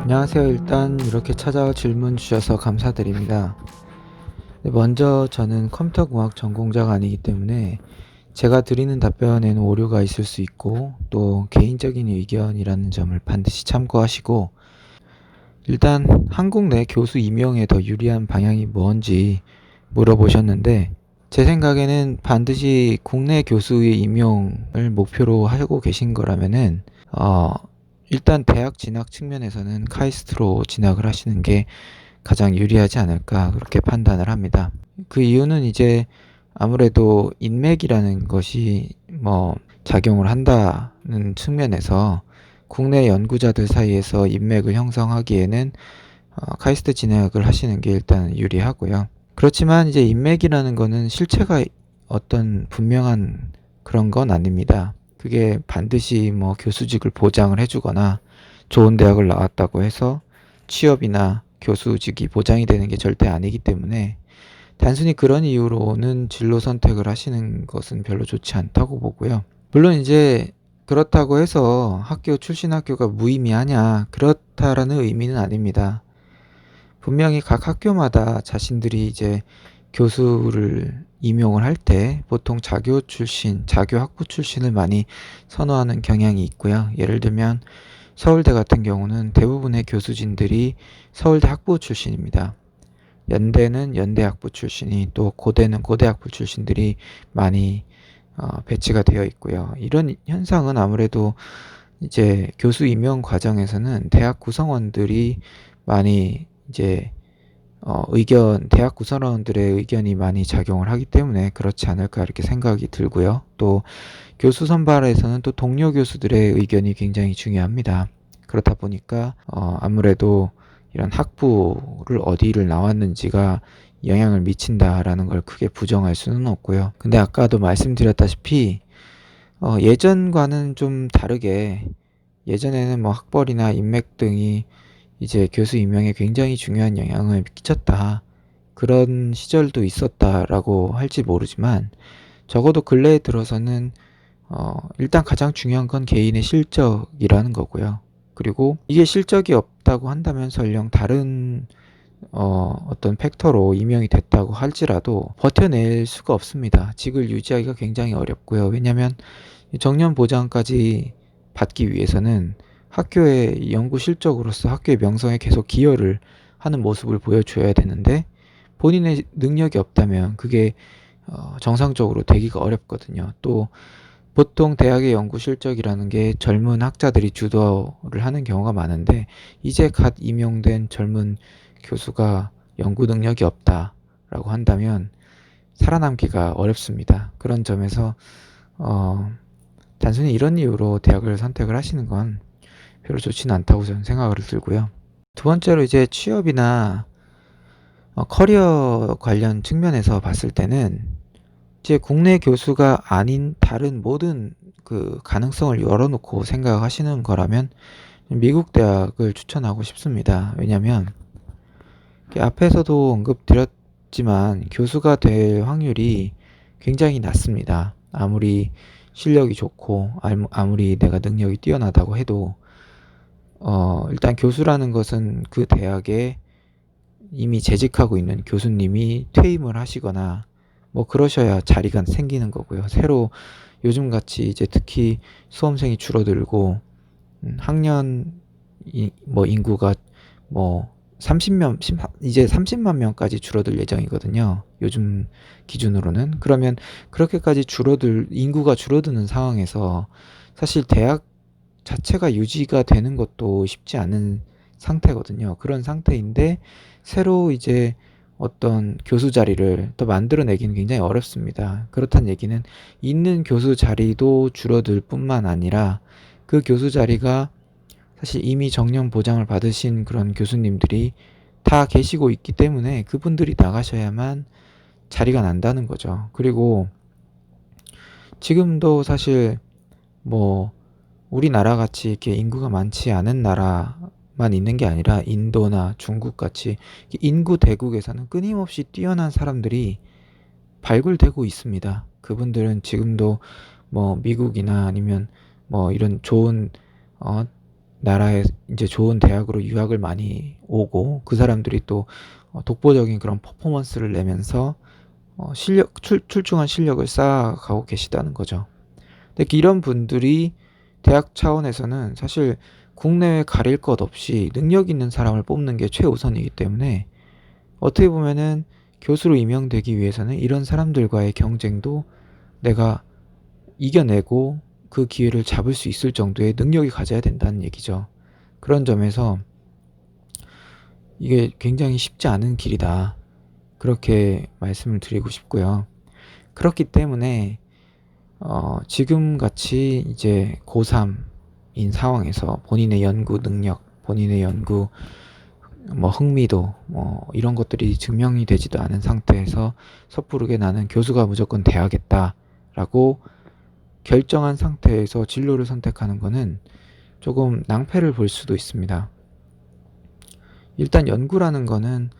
안녕하세요. 일단 이렇게 찾아와 질문 주셔서 감사드립니다. 먼저 저는 컴퓨터공학 전공자가 아니기 때문에 제가 드리는 답변에는 오류가 있을 수 있고 또 개인적인 의견이라는 점을 반드시 참고하시고, 일단 한국 내 교수 임용에 더 유리한 방향이 뭔지 물어보셨는데, 제 생각에는 반드시 국내 교수의 임용을 목표로 하고 계신 거라면은 일단 대학 진학 측면에서는 카이스트로 진학을 하시는 게 가장 유리하지 않을까, 그렇게 판단을 합니다. 그 이유는 이제 아무래도 인맥이라는 것이 작용을 한다는 측면에서 국내 연구자들 사이에서 인맥을 형성하기에는 카이스트 진학을 하시는 게 일단 유리하고요. 그렇지만 이제 인맥이라는 거는 실체가 어떤 분명한 그런 건 아닙니다. 그게 반드시 교수직을 보장을 해주거나 좋은 대학을 나왔다고 해서 취업이나 교수직이 보장이 되는 게 절대 아니기 때문에 단순히 그런 이유로는 진로 선택을 하시는 것은 별로 좋지 않다고 보고요. 물론 이제 그렇다고 해서 학교 출신 학교가 무의미하냐, 그렇다라는 의미는 아닙니다. 분명히 각 학교마다 자신들이 이제 교수를 임용을 할 때 보통 자교 출신, 자교 학부 출신을 많이 선호하는 경향이 있고요. 예를 들면 서울대 같은 경우는 대부분의 교수진들이 서울대 학부 출신입니다. 연대는 연대 학부 출신이, 또 고대는 고대 학부 출신들이 많이 배치가 되어 있고요. 이런 현상은 아무래도 이제 교수 임용 과정에서는 대학 구성원들이 많이 이제 대학 구성원들의 의견이 많이 작용을 하기 때문에 그렇지 않을까, 이렇게 생각이 들고요. 또 교수 선발에서는 또 동료 교수들의 의견이 굉장히 중요합니다. 그렇다 보니까 아무래도 이런 학부를 어디를 나왔는지가 영향을 미친다라는 걸 크게 부정할 수는 없고요. 근데 아까도 말씀드렸다시피 예전과는 좀 다르게, 예전에는 학벌이나 인맥 등이 이제 교수 임명에 굉장히 중요한 영향을 끼쳤다, 그런 시절도 있었다라고 할지 모르지만, 적어도 근래에 들어서는 일단 가장 중요한 건 개인의 실적이라는 거고요. 그리고 이게 실적이 없다고 한다면 설령 다른 어떤 팩터로 임명이 됐다고 할지라도 버텨낼 수가 없습니다. 직을 유지하기가 굉장히 어렵고요. 왜냐하면 정년 보장까지 받기 위해서는 학교의 연구 실적으로서 학교의 명성에 계속 기여를 하는 모습을 보여줘야 되는데, 본인의 능력이 없다면 그게 정상적으로 되기가 어렵거든요. 또 보통 대학의 연구 실적이라는 게 젊은 학자들이 주도를 하는 경우가 많은데, 이제 갓 임용된 젊은 교수가 연구 능력이 없다라고 한다면 살아남기가 어렵습니다. 그런 점에서 단순히 이런 이유로 대학을 선택을 하시는 건 별로 좋지는 않다고 저는 생각을 들고요. 두 번째로 이제 취업이나 커리어 관련 측면에서 봤을 때는 이제 국내 교수가 아닌 다른 모든 그 가능성을 열어놓고 생각하시는 거라면 미국 대학을 추천하고 싶습니다. 왜냐하면 앞에서도 언급드렸지만 싶지만 교수가 될 확률이 굉장히 낮습니다. 아무리 실력이 좋고 아무리 내가 능력이 뛰어나다고 해도 일단 교수라는 것은 그 대학에 이미 재직하고 있는 교수님이 퇴임을 하시거나 뭐 그러셔야 자리가 생기는 거고요. 새로 요즘같이 이제 특히 수험생이 줄어들고 학년 뭐 인구가 뭐 30명 이제 30만 명까지 줄어들 예정이거든요. 요즘 기준으로는. 그러면 그렇게까지 인구가 줄어드는 상황에서 사실 대학 자체가 유지가 되는 것도 쉽지 않은 상태거든요. 그런 상태인데 새로 이제 어떤 교수 자리를 또 만들어내기는 굉장히 어렵습니다. 그렇다는 얘기는 있는 교수 자리도 줄어들 뿐만 아니라 그 교수 자리가 사실 이미 정년 보장을 받으신 그런 교수님들이 다 계시고 있기 때문에 그분들이 나가셔야만 자리가 난다는 거죠. 그리고 지금도 사실 뭐 우리나라 같이 이렇게 인구가 많지 않은 나라만 있는 게 아니라 인도나 중국 같이 인구 대국에서는 끊임없이 뛰어난 사람들이 발굴되고 있습니다. 그분들은 지금도 뭐 미국이나 아니면 뭐 이런 좋은 나라에 이제 좋은 대학으로 유학을 많이 오고 그 사람들이 또 독보적인 그런 퍼포먼스를 내면서 출중한 실력을 쌓아가고 계시다는 거죠. 근데 이런 분들이 대학 차원에서는 사실 국내외 가릴 것 없이 능력 있는 사람을 뽑는 게 최우선이기 때문에 어떻게 보면은 교수로 임명되기 위해서는 이런 사람들과의 경쟁도 내가 이겨내고 그 기회를 잡을 수 있을 정도의 능력이 가져야 된다는 얘기죠. 그런 점에서 이게 굉장히 쉽지 않은 길이다. 그렇게 말씀을 드리고 싶고요. 그렇기 때문에 지금 같이 이제 고3인 상황에서 본인의 연구 능력, 본인의 연구 뭐 흥미도 뭐 이런 것들이 증명이 되지도 않은 상태에서 섣부르게 나는 교수가 무조건 돼야겠다라고 결정한 상태에서 진로를 선택하는 거는 조금 낭패를 볼 수도 있습니다. 일단 연구라는 거는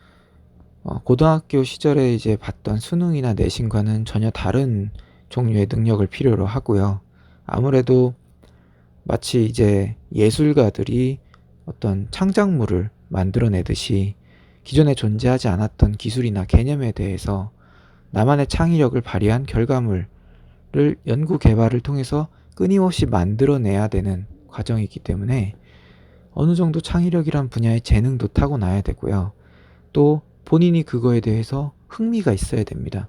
고등학교 시절에 이제 봤던 수능이나 내신과는 전혀 다른 종류의 능력을 필요로 하고요. 아무래도 마치 이제 예술가들이 어떤 창작물을 만들어내듯이 기존에 존재하지 않았던 기술이나 개념에 대해서 나만의 창의력을 발휘한 결과물을 연구 개발을 통해서 끊임없이 만들어내야 되는 과정이기 때문에 어느 정도 창의력이란 분야의 재능도 타고나야 되고요. 또 본인이 그거에 대해서 흥미가 있어야 됩니다.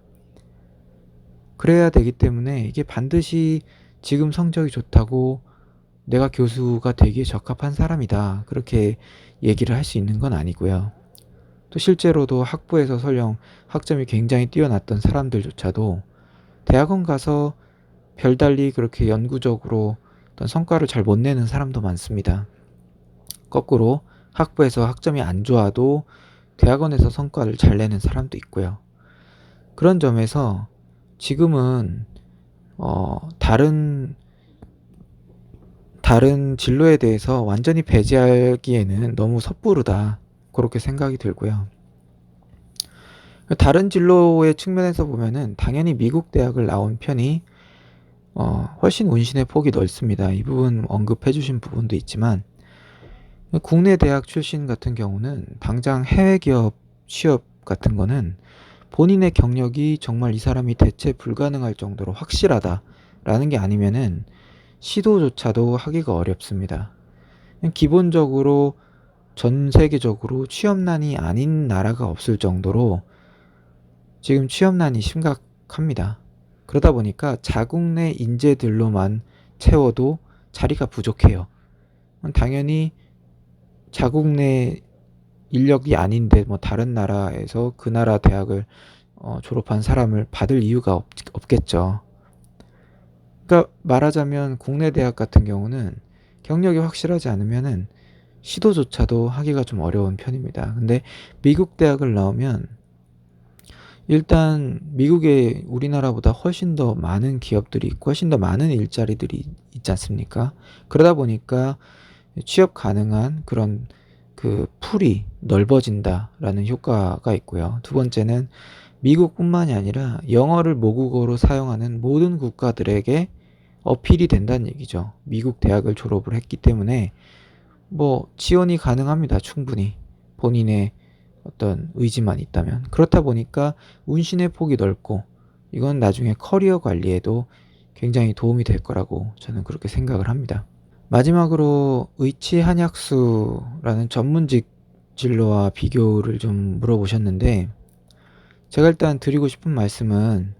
그래야 되기 때문에 이게 반드시 지금 성적이 좋다고 내가 교수가 되기에 적합한 사람이다, 그렇게 얘기를 할 수 있는 건 아니고요. 또 실제로도 학부에서 설령 학점이 굉장히 뛰어났던 사람들조차도 대학원 가서 별달리 그렇게 연구적으로 어떤 성과를 잘 못 내는 사람도 많습니다. 거꾸로 학부에서 학점이 안 좋아도 대학원에서 성과를 잘 내는 사람도 있고요. 그런 점에서 지금은 다른 진로에 대해서 완전히 배제하기에는 너무 섣부르다, 그렇게 생각이 들고요. 다른 진로의 측면에서 보면은 당연히 미국 대학을 나온 편이 훨씬 운신의 폭이 넓습니다. 이 부분 언급해 주신 부분도 있지만 국내 대학 출신 같은 경우는 당장 해외 기업 취업 같은 거는 본인의 경력이 정말 이 사람이 대체 불가능할 정도로 확실하다라는 게 아니면은 시도조차도 하기가 어렵습니다. 기본적으로 전 세계적으로 취업난이 아닌 나라가 없을 정도로 지금 취업난이 심각합니다. 그러다 보니까 자국 내 인재들로만 채워도 자리가 부족해요. 당연히 자국 내 인력이 아닌데 뭐 다른 나라에서 그 나라 대학을 졸업한 사람을 받을 이유가 없겠죠. 그러니까 말하자면 국내 대학 같은 경우는 경력이 확실하지 않으면은 시도조차도 하기가 좀 어려운 편입니다. 근데 미국 대학을 나오면 일단 미국에 우리나라보다 훨씬 더 많은 기업들이 있고 훨씬 더 많은 일자리들이 있지 않습니까? 그러다 보니까 취업 가능한 그런 그 풀이 넓어진다라는 효과가 있고요. 두 번째는 미국뿐만이 아니라 영어를 모국어로 사용하는 모든 국가들에게 어필이 된다는 얘기죠. 미국 대학을 졸업을 했기 때문에 지원이 가능합니다. 충분히. 본인의 어떤 의지만 있다면. 그렇다 보니까 운신의 폭이 넓고 이건 나중에 커리어 관리에도 굉장히 도움이 될 거라고 저는 그렇게 생각을 합니다. 마지막으로 의치 한약수라는 전문직 진로와 비교를 좀 물어보셨는데, 제가 일단 드리고 싶은 말씀은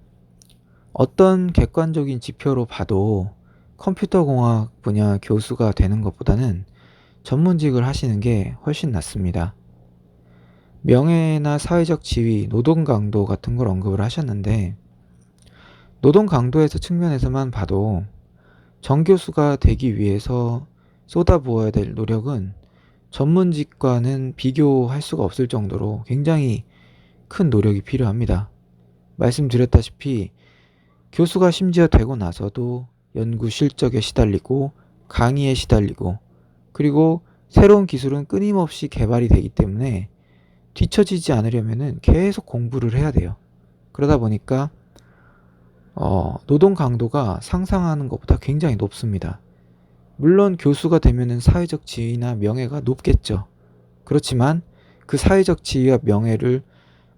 어떤 객관적인 지표로 봐도 컴퓨터공학 분야 교수가 되는 것보다는 전문직을 하시는 게 훨씬 낫습니다. 명예나 사회적 지위, 노동 강도 같은 걸 언급을 하셨는데, 노동 강도에서 측면에서만 봐도 정교수가 되기 위해서 쏟아부어야 될 노력은 전문직과는 비교할 수가 없을 정도로 굉장히 큰 노력이 필요합니다. 말씀드렸다시피 교수가 심지어 되고 나서도 연구 실적에 시달리고 강의에 시달리고, 그리고 새로운 기술은 끊임없이 개발이 되기 때문에 뒤처지지 않으려면 계속 공부를 해야 돼요. 그러다 보니까 노동 강도가 상상하는 것보다 굉장히 높습니다. 물론 교수가 되면은 사회적 지위나 명예가 높겠죠. 그렇지만 그 사회적 지위와 명예를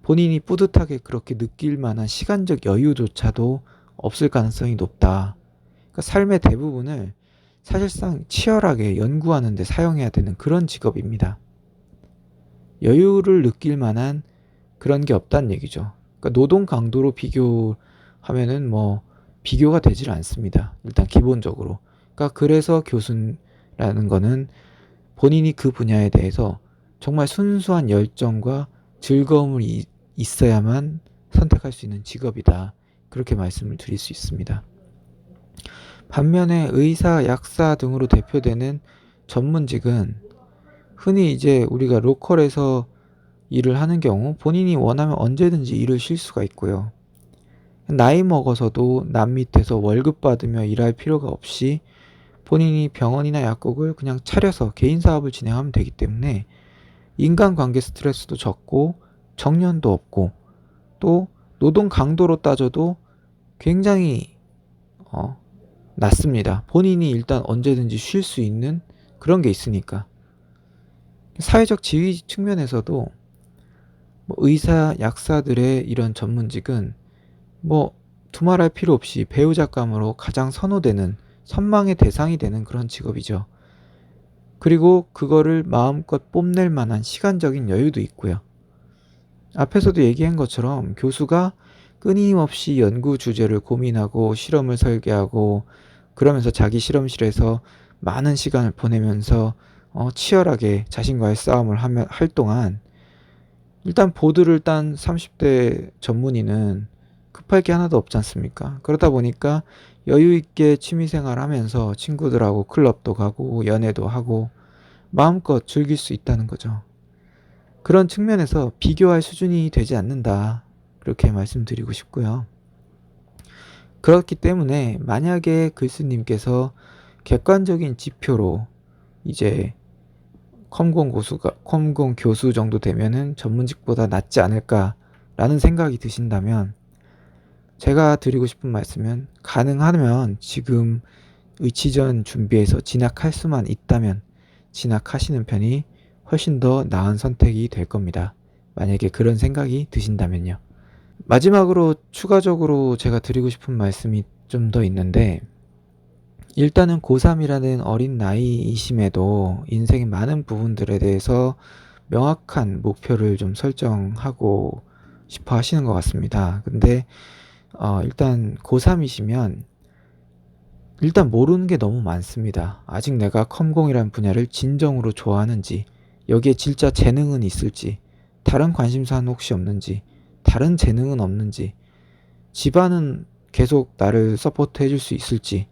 본인이 뿌듯하게 그렇게 느낄 만한 시간적 여유조차도 없을 가능성이 높다. 그러니까 삶의 대부분을 사실상 치열하게 연구하는 데 사용해야 되는 그런 직업입니다. 여유를 느낄 만한 그런 게 없다는 얘기죠. 그러니까 노동 강도로 비교하면은 비교가 되질 않습니다. 일단 기본적으로. 그러니까 그래서 교수라는 거는 본인이 그 분야에 대해서 정말 순수한 열정과 즐거움을 있어야만 선택할 수 있는 직업이다. 그렇게 말씀을 드릴 수 있습니다. 반면에 의사, 약사 등으로 대표되는 전문직은 흔히 이제 우리가 로컬에서 일을 하는 경우 본인이 원하면 언제든지 일을 쉴 수가 있고요. 나이 먹어서도 남 밑에서 월급 받으며 일할 필요가 없이 본인이 병원이나 약국을 그냥 차려서 개인 사업을 진행하면 되기 때문에 인간관계 스트레스도 적고 정년도 없고, 또 노동 강도로 따져도 굉장히 낮습니다. 본인이 일단 언제든지 쉴 수 있는 그런 게 있으니까. 사회적 지위 측면에서도 의사, 약사들의 이런 전문직은 두말할 필요 없이 배우작감으로 가장 선호되는 선망의 대상이 되는 그런 직업이죠. 그리고 그거를 마음껏 뽐낼 만한 시간적인 여유도 있고요. 앞에서도 얘기한 것처럼 교수가 끊임없이 연구 주제를 고민하고 실험을 설계하고, 그러면서 자기 실험실에서 많은 시간을 보내면서 치열하게 자신과의 싸움을 할 동안 일단 보드를 딴 30대 전문의는 급할 게 하나도 없지 않습니까? 그러다 보니까 여유 있게 취미생활 하면서 친구들하고 클럽도 가고 연애도 하고 마음껏 즐길 수 있다는 거죠. 그런 측면에서 비교할 수준이 되지 않는다. 그렇게 말씀드리고 싶고요. 그렇기 때문에 만약에 글쓰님께서 객관적인 지표로 이제 컴공 교수 정도 되면은 전문직보다 낫지 않을까라는 생각이 드신다면, 제가 드리고 싶은 말씀은 가능하면 지금 의치전 준비해서 진학할 수만 있다면 진학하시는 편이 훨씬 더 나은 선택이 될 겁니다. 만약에 그런 생각이 드신다면요. 마지막으로 추가적으로 제가 드리고 싶은 말씀이 좀 더 있는데, 일단은 고3이라는 어린 나이이심에도 인생의 많은 부분들에 대해서 명확한 목표를 좀 설정하고 싶어 하시는 것 같습니다. 근데 일단 고3이시면 일단 모르는 게 너무 많습니다. 아직 내가 컴공이라는 분야를 진정으로 좋아하는지, 여기에 진짜 재능은 있을지, 다른 관심사는 혹시 없는지, 다른 재능은 없는지, 집안은 계속 나를 서포트 해줄 수 있을지,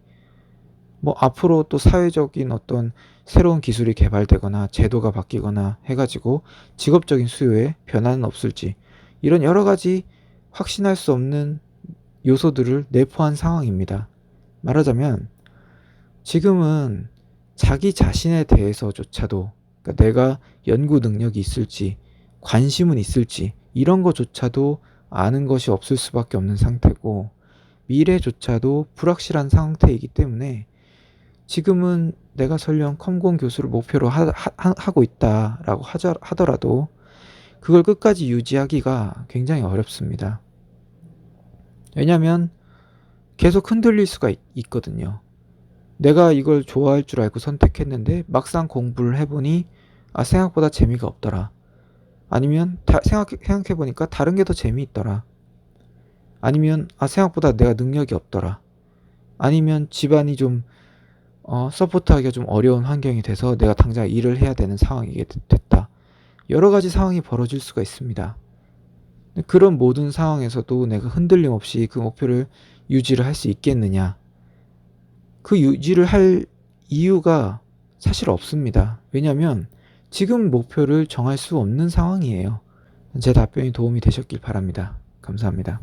앞으로 또 사회적인 어떤 새로운 기술이 개발되거나 제도가 바뀌거나 해가지고 직업적인 수요에 변화는 없을지, 이런 여러 가지 확신할 수 없는 요소들을 내포한 상황입니다. 말하자면 지금은 자기 자신에 대해서조차도, 그러니까 그러니까 내가 연구 능력이 있을지, 관심은 있을지 이런 거조차도 아는 것이 없을 수밖에 없는 상태고, 미래조차도 불확실한 상태이기 때문에 지금은 내가 설령 컴공 교수를 목표로 하고 있다라고 하더라도 그걸 끝까지 유지하기가 굉장히 어렵습니다. 왜냐하면 계속 흔들릴 수가 있거든요. 내가 이걸 좋아할 줄 알고 선택했는데 막상 공부를 해보니 생각보다 재미가 없더라. 아니면 생각해보니까 다른 게 더 재미있더라. 아니면 생각보다 내가 능력이 없더라. 아니면 집안이 좀 서포트하기가 좀 어려운 환경이 돼서 내가 당장 일을 해야 되는 상황이 됐다. 여러 가지 상황이 벌어질 수가 있습니다. 그런 모든 상황에서도 내가 흔들림 없이 그 목표를 유지를 할 수 있겠느냐? 그 유지를 할 이유가 사실 없습니다. 왜냐하면 지금 목표를 정할 수 없는 상황이에요. 제 답변이 도움이 되셨길 바랍니다. 감사합니다.